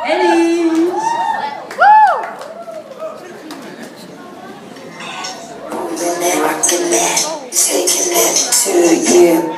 Eddie. Rocking it, taking it to you.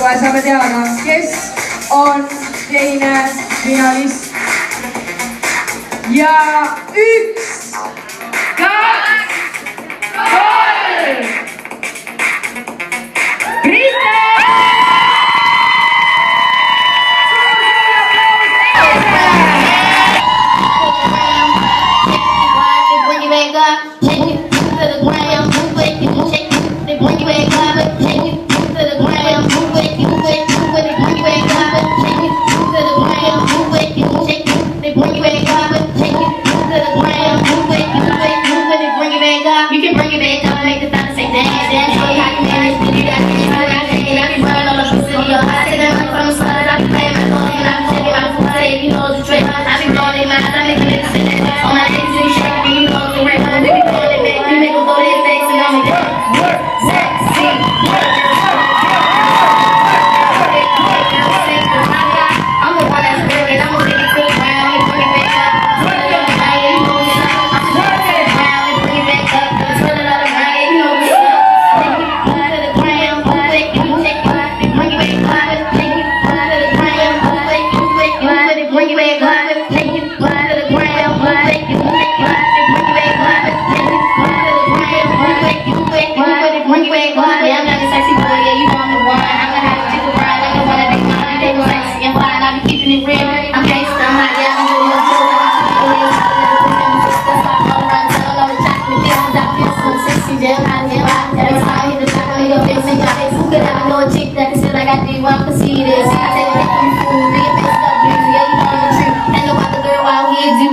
kohe saame teada, kes on teine finalist. ja 1, 2, 3.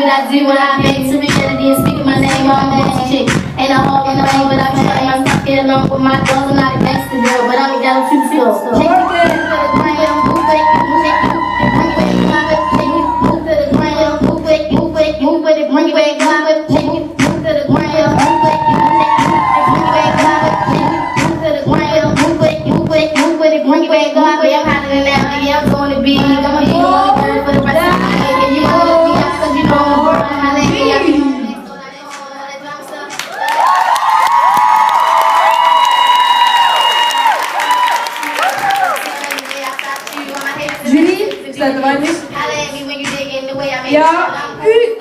Brite! Do what I make to reality and speaking my name on that shit. Ain't a hole in the lane, but I feel like I'm stuck in along with my girls. I'm not a gangster girl, but I'm a ghetto true skill. Take it to the ground, move it, move it, bring it back, move it, take it, move to the ground, move it, move it, move it, bring it back, move it, take it, move to the ground, move it, move it, bring it back, move it, take it, move to the ground, move it, move it, move it, bring it back, move it. I'm hotter than that, nigga. I'm going to be, I'ma be the only girl for the rest of my life. And you gonna look me up 'cause you know I'm a way I made Ja it.